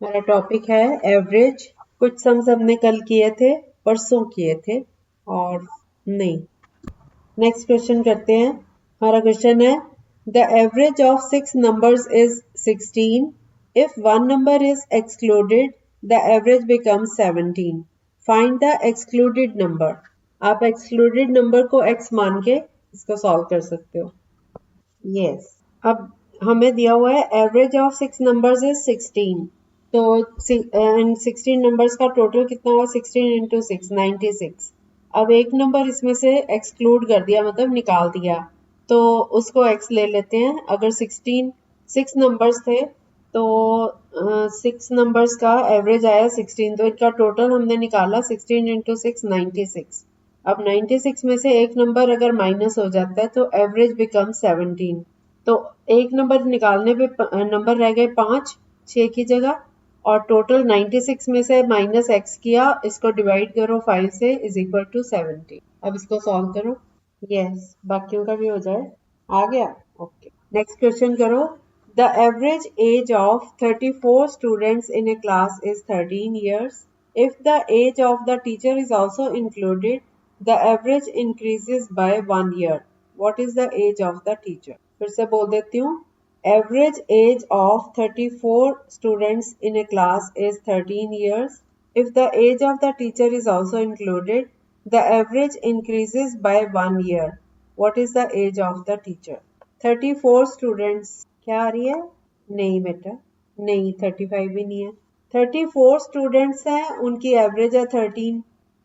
हमारा टॉपिक है एवरेज। कुछ सम्स हमने कल किए थे, परसों किए थे और नहीं। नेक्स्ट क्वेश्चन करते हैं। हमारा क्वेश्चन है the average of 6 numbers is 16। If one number is excluded the average becomes 17। Find the excluded number. आप एक्सक्लूडेड नंबर को x मान के इसको सॉल्व कर सकते हो। यस अब हमें दिया हुआ है एवरेज ऑफ 6 नंबर्स इज 16। तो 16 नंबर्स का टोटल कितना हुआ? 16 इंटू 6 96। अब एक नंबर इसमें से एक्सक्लूड कर दिया, मतलब निकाल दिया, तो उसको x ले लेते हैं। अगर 6 नंबर्स थे तो 6 नंबर्स का एवरेज आया 16, तो इनका टोटल हमने निकाला 16 इंटू 6 96। अब 96 में से एक नंबर अगर माइनस हो जाता है तो एवरेज बिकम 17। तो एक नंबर निकालने पे नंबर रह गए 5 6 की जगह, और टोटल 96 में से माइनस x किया, इसको डिवाइड करो 5 से, इज इक्वल टू 70। अब इसको सॉल्व करो। यस बाकियों का भी हो जाए। आ गया? ओके नेक्स्ट क्वेश्चन करो। The average age of 34 students in A class is 13 years. If the age of the teacher is also included, the average increases by 1 year. What is the age of the teacher? फिर से बोल देती हूँ। Average age of 34 students in a class is 13 years. If the age of the teacher is also included, the average increases by 1 year. What is the age of the teacher? 34 students क्या आ रही है? नहीं बेटा, नहीं 35 भी नहीं है। 34 students हैं, उनकी एवरेज है 13,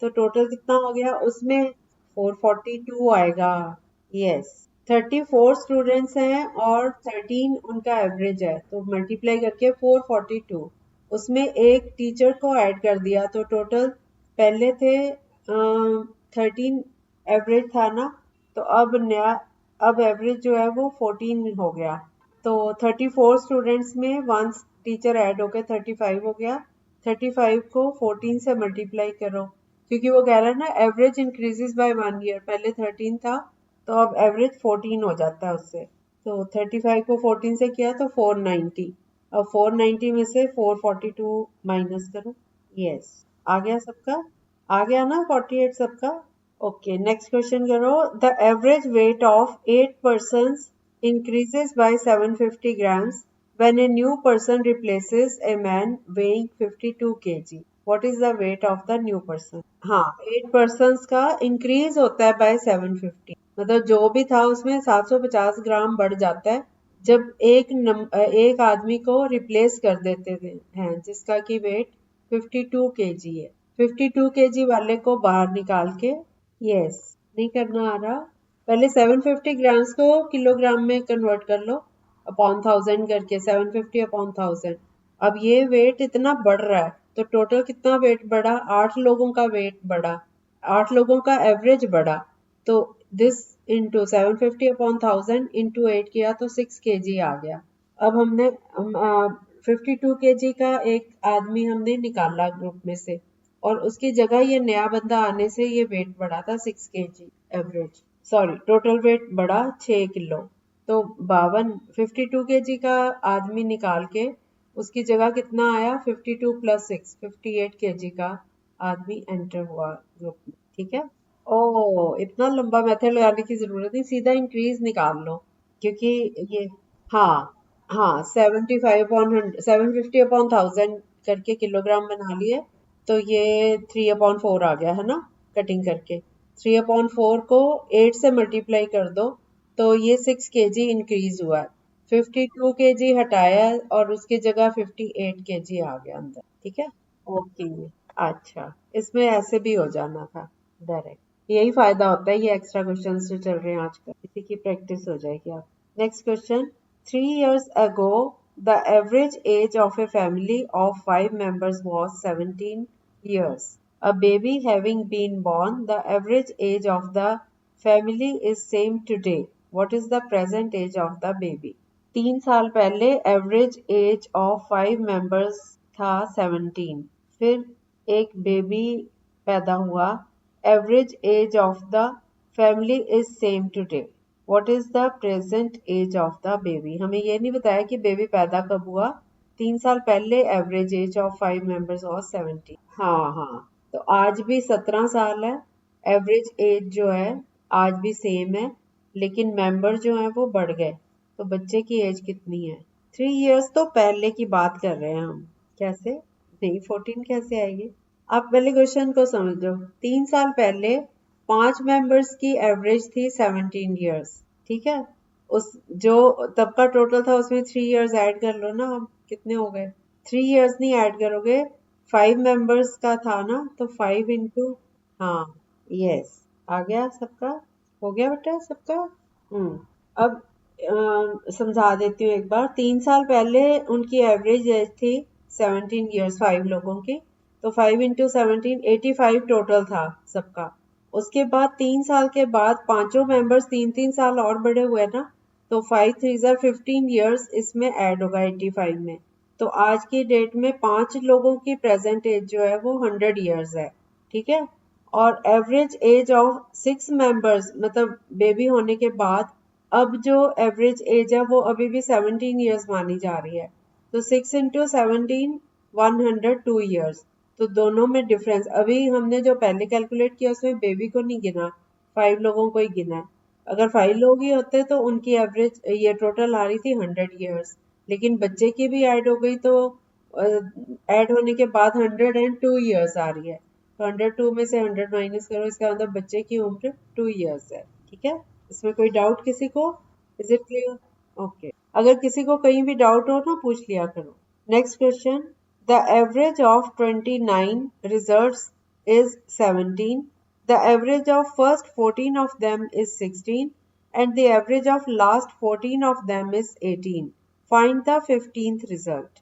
तो टोटल कितना हो गया? उसमें 442 आएगा। यस 34 स्टूडेंट्स हैं और 13 उनका एवरेज है, तो मल्टीप्लाई करके 442, उसमें एक टीचर को ऐड कर दिया, तो टोटल पहले थे 13 एवरेज था ना, तो अब एवरेज जो है वो 14 हो गया। तो 34 स्टूडेंट्स में 1 टीचर ऐड होकर 35 हो गया। 35 को 14 से मल्टीप्लाई करो, क्योंकि वो कह रहा है ना एवरेज इंक्रीजेस बाय 1 ईयर। पहले 13 था तो अब एवरेज 14 हो जाता है उससे। तो 35 को 14 से किया तो 490। अब 490 में से 442 माइनस करो। यस आ गया सबका? आ गया ना 48 सबका? ओके नेक्स्ट क्वेश्चन करो। The average weight of 8 persons increases by 750 grams when a new person replaces a man weighing 52 kg. What is the weight of the new person? हाँ 8 persons का increase होता है by 750, मतलब जो भी था उसमें 750 ग्राम बढ़ जाता है जब एक आदमी को रिप्लेस कर देते हैं जिसका की वेट 52 kg है। 52 kg वाले को बाहर निकाल के, यस नहीं करना आ रहा, पहले 750 ग्राम्स को किलोग्राम में कन्वर्ट कर लो, अपॉन 1000 करके 750 अपॉन 1000। अब ये वेट इतना बढ़ रहा है तो टोटल कितना वेट बढ़ा? 8 लोगों का वेट बढ़ा, 8 लोगों का एवरेज बढ़ा, तो दिस इंटू 750 अपॉन 1000 इंटू 8 किया तो 6 kg आ गया। अब हमने 52 kg का एक आदमी हमने निकाला ग्रुप में से, और उसकी जगह ये नया बंदा आने से ये वेट बढ़ा था 6 kg average, sorry total weight बढ़ा 6 किलो। तो 52 kg का आदमी निकाल के उसकी जगह कितना आया? 52 प्लस 6 58 kg का आदमी एंटर हुआ ग्रुप में। ठीक है? ओ इतना लंबा मेथड लगाने की जरूरत नहीं, सीधा इंक्रीज निकाल लो, क्योंकि ये हाँ हाँ 75 अपॉन 750 अपॉन 1000 करके किलोग्राम बना लिए, तो ये 3 अपॉन 4 आ गया है ना, कटिंग करके 3 अपॉन 4 को 8 से मल्टीप्लाई कर दो तो ये 6 kg इंक्रीज हुआ है। 52 kg हटाया और उसकी जगह 58 kg आ गया अंदर। ठीक है? ओके अच्छा, इसमें ऐसे भी हो जाना था डायरेक्ट। यही फायदा होता है ये एक्स्ट्रा क्वेश्चंस जो चल रहे हैं आजकल, इसी की प्रैक्टिस हो जाएगी आप। Next question. 3 years ago the average age of a family of 5 members was 17 years. A baby having been born, the average age of the family is same today. What is the present age of the baby? 3 साल पहले average age of 5 members था 17, फिर एक baby पैदा हुआ, average age of the family is same today. What is the present age of the baby? हमें ये नहीं बताया कि बेबी पैदा कब हुआ, 3 साल पहले एवरेज एज ऑफ 5 मेंबर्स और 70। हाँ हाँ, तो आज भी 17 साल है। एवरेज एज जो है आज भी सेम है, लेकिन मेंबर जो है वो बढ़ गए। तो बच्चे की एज कितनी है? 3 इयर्स तो पहले की बात कर रहे हैं हम। कैसे? नहीं, 14 कैसे आएगी? आप पहले क्वेश्चन को समझो। 3 साल पहले 5 मेंबर्स की एवरेज थी 17 इयर्स। ठीक है, उस जो तब का टोटल था उसमें 3 इयर्स ऐड कर लो ना। अब कितने हो गए? 3 इयर्स नहीं ऐड करोगे, 5 मेंबर्स का था ना, तो 5 इंटू, हाँ, यस, आ गया सबका? हो गया बेटा सबका? अब समझा देती हूँ एक बार। 3 साल पहले उनकी एवरेज एज थी 17 इयर्स 5 लोगों की। तो 5 इंटू 17, 85 टोटल था सबका। उसके बाद 3 साल के बाद पांचों मेंबर्स 3-3 साल और बड़े हुए ना, तो 5 3 15 इयर्स इसमें ऐड होगा 85 में। तो आज की डेट में 5 लोगों की प्रेजेंट एज जो है वो 100 इयर्स है। ठीक है, और एवरेज एज ऑफ 6 मेंबर्स मतलब बेबी होने के बाद अब जो एवरेज एज है वो अभी भी 17 इयर्स मानी जा रही है। तो 6 इंटू 17, 102 इयर्स। तो दोनों में डिफरेंस, अभी हमने जो पहले कैलकुलेट किया उसमें बेबी को नहीं गिना, 5 लोगों को ही गिना है। अगर 5 लोग ही होते तो उनकी एवरेज ये टोटल आ रही थी 100 इयर्स, लेकिन बच्चे की भी ऐड हो गई तो ऐड होने के बाद 102 इयर्स आ रही है। तो 102 में से 100 माइनस करो, इसका मतलब बच्चे की उम्र 2 इयर्स है। ठीक है, इसमें कोई डाउट किसी को? Is it clear? ओके, अगर किसी को कहीं भी डाउट हो ना पूछ लिया करो। Next question, the average of 29 results is 17, the average of first 14 of them is 16, and the average of last 14 of them is 18. Find the 15th result.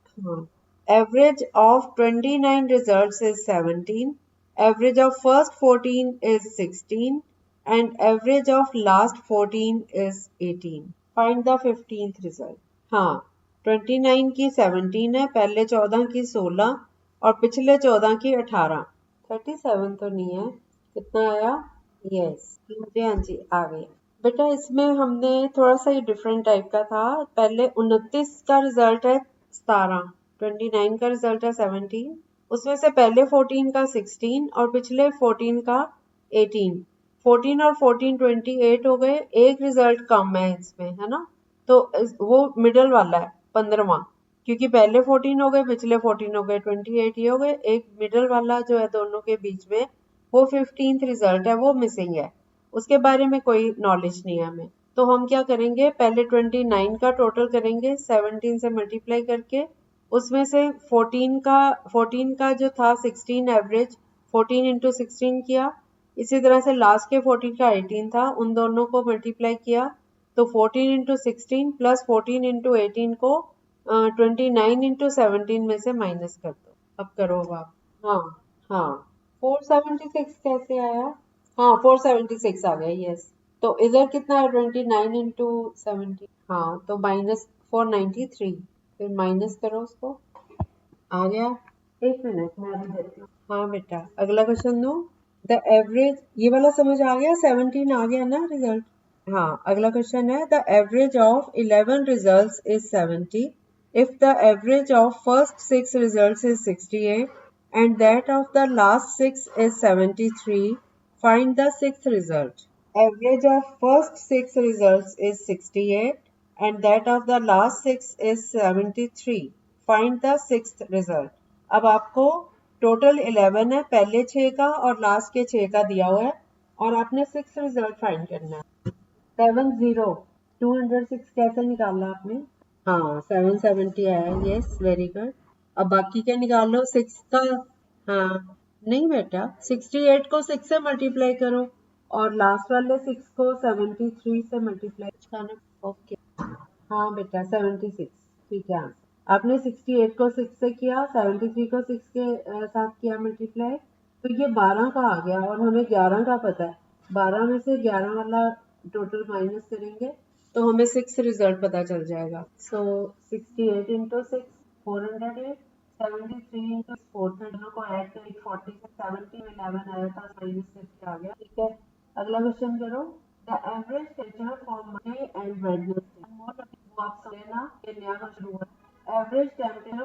Average of 29 results is 17, average of first 14 is 16, and average of last 14 is 18. Find the 15th result. हाँ, 29 की 17 है, पहले 14 की 16 और पिछले 14 की 18। 37 तो नहीं है, कितना आया? यस, हाँ जी, हाँ जी, आ गया। बेटा इसमें हमने थोड़ा सा ही डिफरेंट टाइप का था। पहले 29 का रिजल्ट है 17, 29 का रिजल्ट है 17, उसमें से पहले 14 का 16 और पिछले 14 का 18। 14 और 14 28 हो गए, एक रिजल्ट कम है इसमें, है ना? तो वो मिडल वाला है 15वां, क्योंकि पहले 14 हो गए, पिछले 14 हो गए, 28 ये हो गए। एक मिडल वाला जो है दोनों के बीच में, वो 15th रिजल्ट है, वो मिसिंग है। उसके बारे में कोई नॉलेज नहीं है हमें। तो हम क्या करेंगे, पहले 29 का टोटल करेंगे 17 से मल्टीप्लाई करके, उसमें से 14 का जो था 16 एवरेज, 14 इंटू 16 किया। इसी तरह से लास्ट के 14 का 18 था, उन दोनों को मल्टीप्लाई किया। तो 14 इंटू 16 प्लस 14 इंटू 18 को 29 इंटू 17 में से माइनस कर दो। अब करो आप। हाँ हाँ, 476 कैसे आया? हाँ, 476 आ गया, यस। तो इधर कितना है? 29 इंटू 17, हाँ, तो माइनस 493। फिर माइनस करो उसको, आ गया। एक मिनट मैं अभी देती हूँ। हाँ बेटा, अगला क्वेश्चन दो। द एवरेज, ये वाला समझ आ गया? 17 आ गया ना रिजल्ट? हाँ, अगला क्वेश्चन है, the average of 11 results is 70 if the average of first 6 results is 68 and that of the last 6 is 73, find the sixth result. Average of first 6 results is 68 and that of the last 6 is 73. Find the sixth result. अब आपको total 11 है, पहले 6 का और last के 6 का दिया हुआ है, और आपने 6 रिजल्ट फाइंड करना है। 70, 206 कैसे निकाला आपने? हाँ, 770 आया, यस, वेरी गुड। अब बाकी क्या निकालो? 6 का, हाँ, नहीं बेटा, 68 को 6 से मल्टीप्लाई करो और लास्ट वाले 6 को 73 से मल्टीप्लाई करना। ओके, हाँ बेटा, 76, ठीक है। आपने 68 को 6 से किया, 73 को 6 के साथ किया मल्टीप्लाई, तो ये 12 का आ गया और हमें 11 का पता है। 12 में से 11 वाला टोटल माइनस करेंगे तो हमें 6 रिजल्ट पता चल जाएगा। सो 68 इंटू 6, 408, 73 इंटू 430 को ऐड कर 40 से 70 में 11 आया था, माइनस करके आ गया। ठीक है, अगला क्वेश्चन करो। The average temperature for Monday and Wednesday, वो आप समझना, ये नया क्वेश्चन हुआ। Average temperature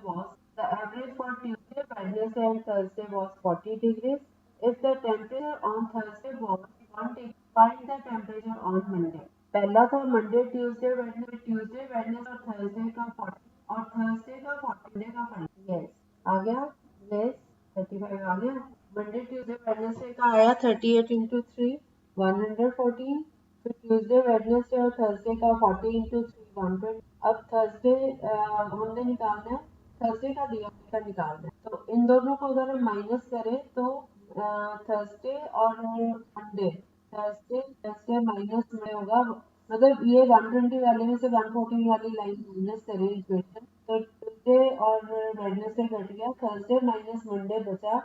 was the average for Tuesday, Wednesday and Thursday was 40 degrees. If the temperature on Thursday was 1 degree, find the temperature on Monday. पहला था Monday Tuesday Wednesday और Thursday का 40 और थर्सडे का 40 का 40। यस आ गया। Yes 35 आ गया। Monday Tuesday Wednesday का आया 38 इंटू 3 114। फिर ट्यूसडे वेडनेसडे और थर्सडे का 40 इंटू 3 120। अब थर्सडे हमने निकालना है, थर्सडे का दिया का निकालना है। तो इन दोनों को अगर हम माइनस करें तो थर्सडे और मंडे, थर्सडे थर्सडे माइनस में होगा, मतलब ये 120 वाले में से 114 वाली लाइन माइनस करें इक्वेशन, तो ट्यूसडे और वेडनेसडे कट गया, थर्सडे माइनस मंडे बचा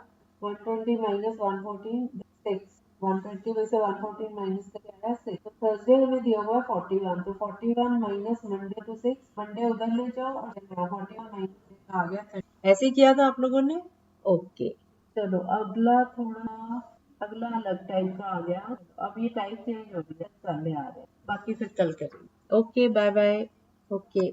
120 माइनस 114 6। 120 में से 114 माइनस करके आया 6। तो थर्सडे हमें दिया हुआ है 41, तो 41 माइनस मंडे टू 6, मंडे उधर ले जाओ और 41 माइनस आ गया 30। ऐसे किया था आप लोगों ने। ओके चलो अगला थोड़ा, अगला अलग टाइप का आ गया। अब ये टाइप चेंज हो गया, वाले आ रहे हैं, बाकी फिर कल करेंगे। Okay bye bye. ओके।